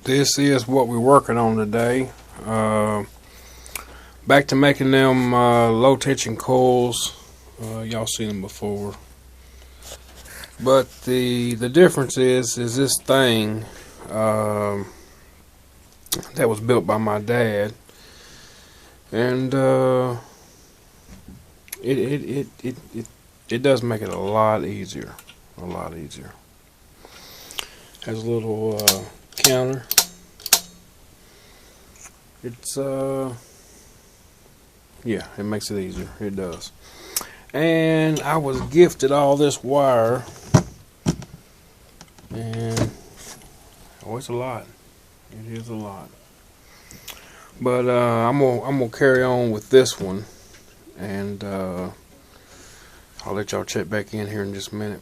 This is what we're working on today. Back to making them low tension coils. Y'all seen them before, but the difference is this thing that was built by my dad, and it does make it a lot easier. Has a little counter. It's yeah, it makes it easier. It does. And I was gifted all this wire, and it's a lot. It is a lot. But I'm gonna carry on with this one, and I'll let y'all check back in here in just a minute.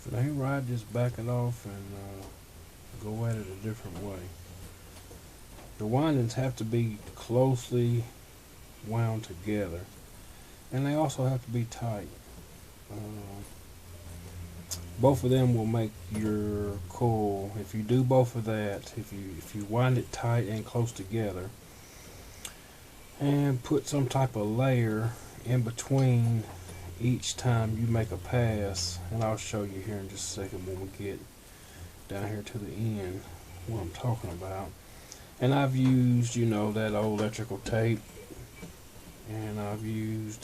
If it ain't right, just back it off and go at it a different way. The windings have to be closely wound together, and they also have to be tight. Both of them will make your coil. If you do both of that, if you wind it tight and close together, and put some type of layer in between each time you make a pass, and I'll show you here in just a second when we get down here to the end what I'm talking about. And I've used, you know, that old electrical tape, and I've used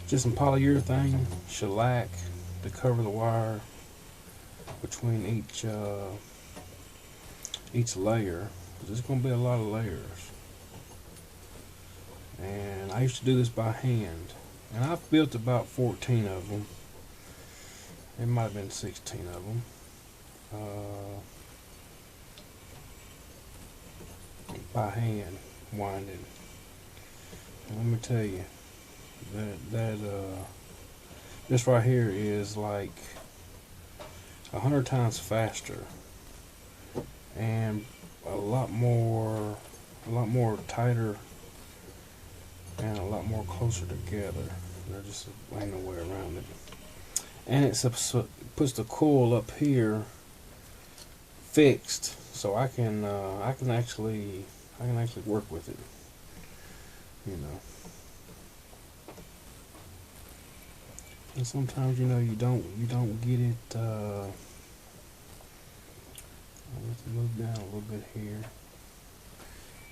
just some polyurethane shellac to cover the wire between each layer, because there's going to be a lot of layers. And I used to do this by hand, and I've built about 14 of them. It might have been 16 of them. By hand winding. And let me tell you, that this right here is like 100 times faster and a lot more tighter and a lot more closer together. There just ain't no way around it. And it puts the coil up here fixed, so I can actually work with it, you know. And sometimes, you know, you don't get it. Let's move down a little bit here,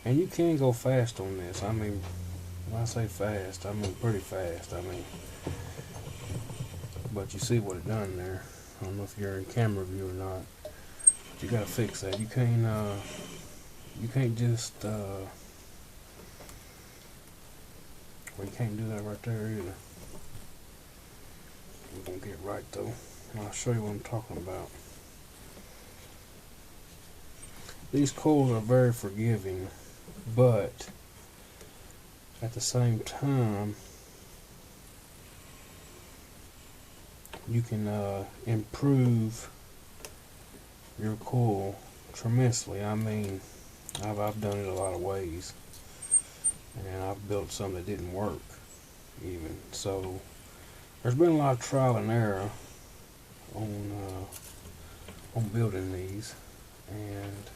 and you can go fast on this. I mean, when I say fast, I mean pretty fast. I mean, but you see what it done there. I don't know if you're in camera view or not. But you gotta fix that. You can't just well, you can't do that right there either. It won't get right though. I'll show you what I'm talking about. These coils are very forgiving, but at the same time, you can improve your coil tremendously. I mean, I've done it a lot of ways, and I've built some that didn't work even. So there's been a lot of trial and error on building these, and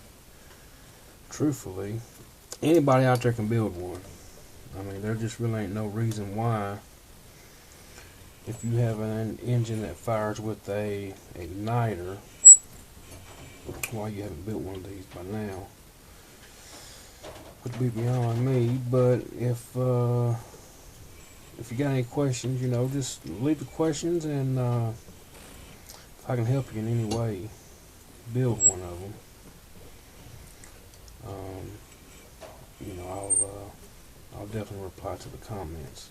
truthfully, anybody out there can build one. I mean, there just really ain't no reason why, if you have an engine that fires with a igniter, why you haven't built one of these by now would be beyond me. But if you got any questions, you know, just leave the questions, and if I can help you in any way, build one of them. You know, I'll definitely reply to the comments.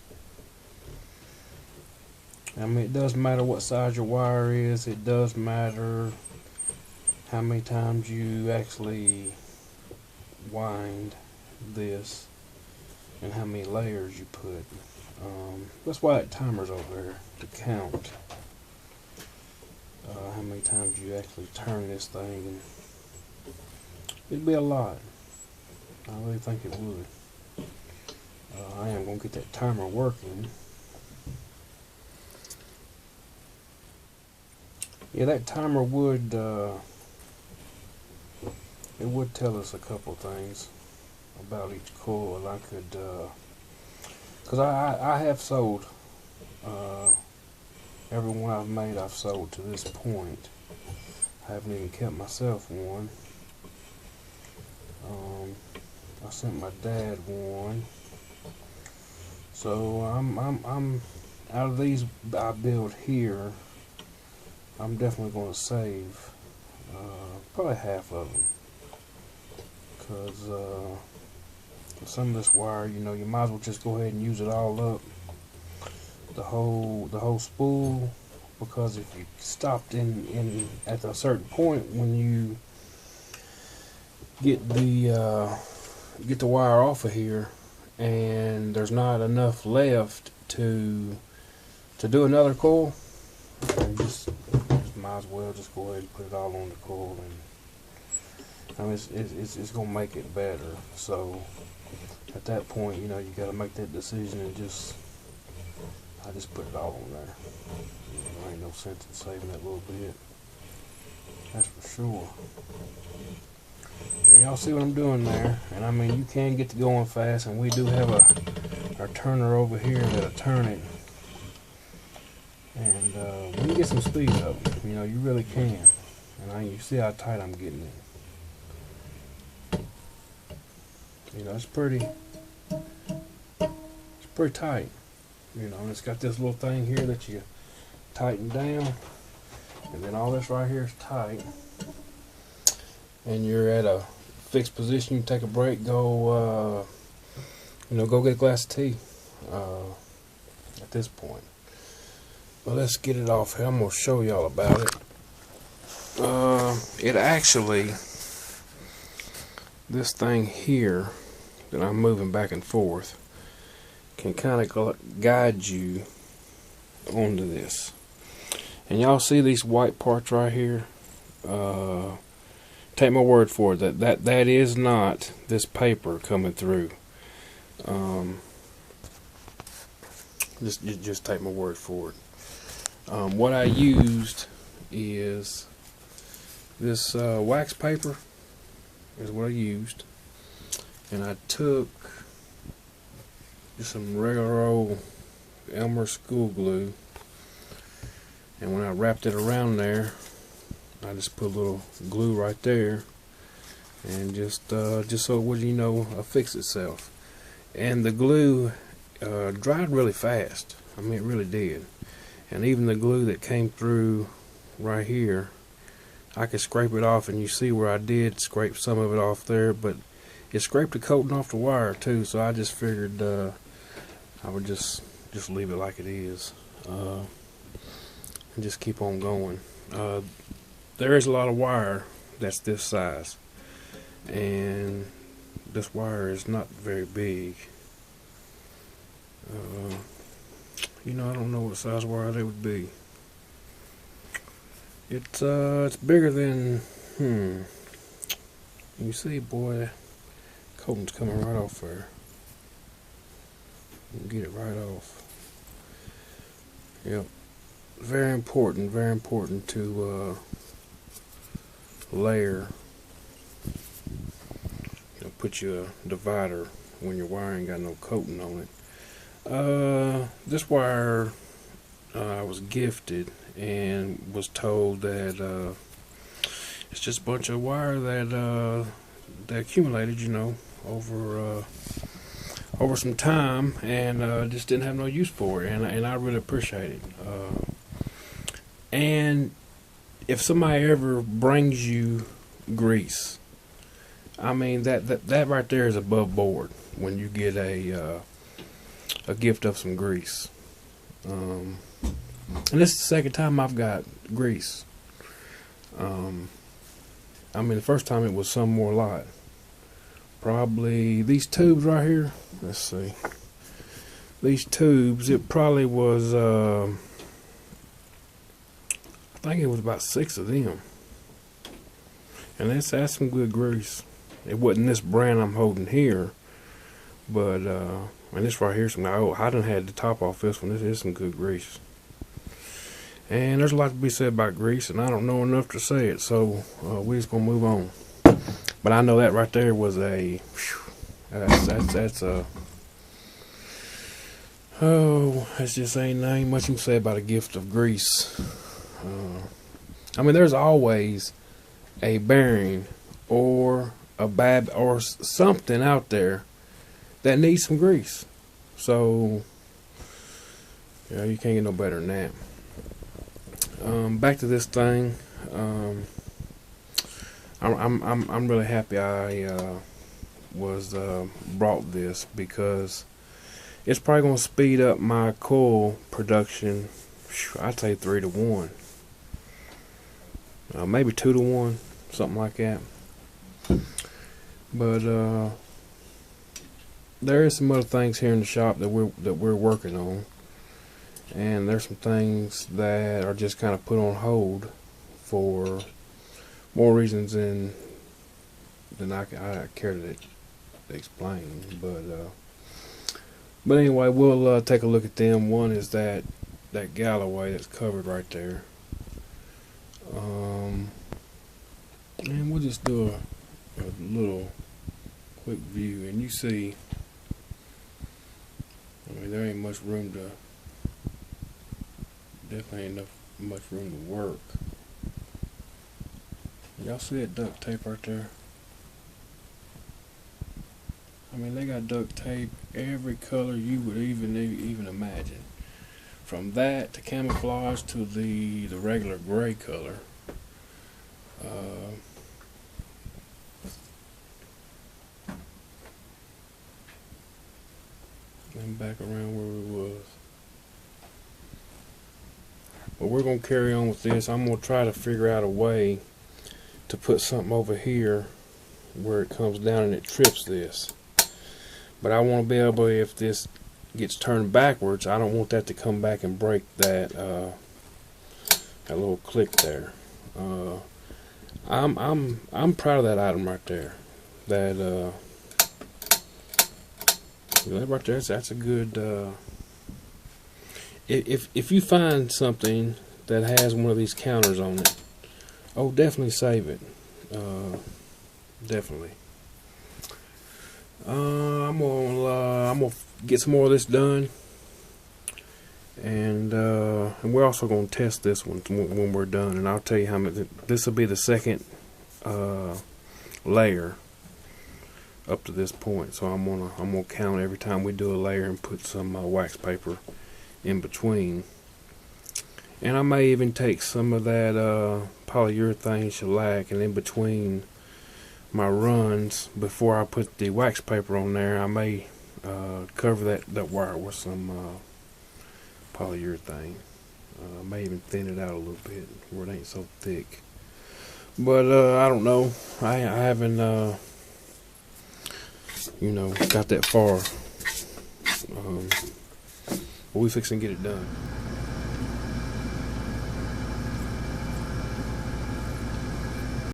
I mean, it does matter what size your wire is. It does matter how many times you actually wind this and how many layers you put. That's why that timer's over there, to count how many times you actually turn this thing and It'd be a lot. I really think it would. I am gonna get that timer working. Yeah, that timer would it would tell us a couple things about each coil. I could, cause I have sold every one I've made. I've sold to this point. I haven't even kept myself one. I sent my dad one. So I'm out of these I build here. I'm definitely going to save probably half of them, because some of this wire, you know, you might as well just go ahead and use it all up, the whole spool, because if you stopped in at a certain point when you get the wire off of here and there's not enough left to do another coil, you just might as well just go ahead and put it all on the coil, and I mean it's gonna make it better. So at that point, you know, you got to make that decision, and I just put it all on there. You know, there ain't no sense in saving that little bit, that's for sure. And y'all see what I'm doing there, and I mean, you can get to going fast, and we do have our turner over here that'll turn it, and we can get some speed up. You know, you really can. And you see how tight I'm getting it. You know, it's pretty tight. You know, and it's got this little thing here that you tighten down, and then all this right here is tight. And you're at a fixed position. You take a break, go go get a glass of tea at this point. Well, let's get it off here. I'm going to show y'all about it. It actually, this thing here that I'm moving back and forth can kind of guide you onto this. And y'all see these white parts right here? Take my word for it, that is not this paper coming through. Just take my word for it. What I used is this wax paper is what I used, and I took just some regular old Elmer school glue, and when I wrapped it around there, I just put a little glue right there, and just so it would, you know, affix itself. And the glue dried really fast. I mean, it really did. And even the glue that came through right here, I could scrape it off, and you see where I did scrape some of it off there, but it scraped the coating off the wire too. So I just figured I would just leave it like it is, and just keep on going. There is a lot of wire that's this size, and this wire is not very big. You know, I don't know what size wire that would be. It's bigger than, you see, boy, coating's coming right off there. You can get it right off. Yep. Very important to layer. Put you a divider when your wire ain't got no coating on it. This wire I was gifted and was told that it's just a bunch of wire that accumulated, you know, over some time, and just didn't have no use for it, and I really appreciate it. And if somebody ever brings you grease, I mean, that right there is above board when you get a gift of some grease. And this is the second time I've got grease. I mean, the first time it was some more lot. Probably these tubes right here. Let's see. These tubes, it probably was, I think it was about 6 of them. And that's some good grease. It wasn't this brand I'm holding here, but and this right here, I done had the top off this one. This is some good grease. And there's a lot to be said about grease, and I don't know enough to say it, so we're just gonna move on. But I know that right there was a, that's a, oh, that's just ain't much you can say about a gift of grease. I mean, there's always a bearing or a bad or something out there that needs some grease. So, yeah, you can't get no better than that. Back to this thing. I'm really happy I was brought this, because it's probably gonna speed up my coil production. I'd say 3 to 1, maybe 2 to 1, something like that. But there is some other things here in the shop that we're working on. And there's some things that are just kind of put on hold for more reasons than I care to explain. But anyway, we'll take a look at them. One is that Galloway that's covered right there. And we'll just do a little quick view, and you see, I mean, there ain't much room to. Definitely ain't much room to work. Y'all see that duct tape right there? I mean, they got duct tape every color you would even imagine. From that to camouflage to the regular gray color. And back around where we was. But we're going to carry on with this. I'm going to try to figure out a way to put something over here where it comes down and it trips this. But I want to be able, if this gets turned backwards, I don't want that to come back and break that that little click there. I'm proud of that item right there. That right there, that's a good. If you find something that has one of these counters on it, oh, definitely save it. Definitely. I'm gonna get some more of this done, and we're also gonna test this one when we're done, and I'll tell you how much. This will be the second layer up to this point. So I'm gonna count every time we do a layer and put some wax paper in between. And I may even take some of that polyurethane shellac, and in between my runs, before I put the wax paper on there, I may cover that wire with some polyurethane. I may even thin it out a little bit where it ain't so thick. But I don't know. I haven't got that far. But we fixing to get it done.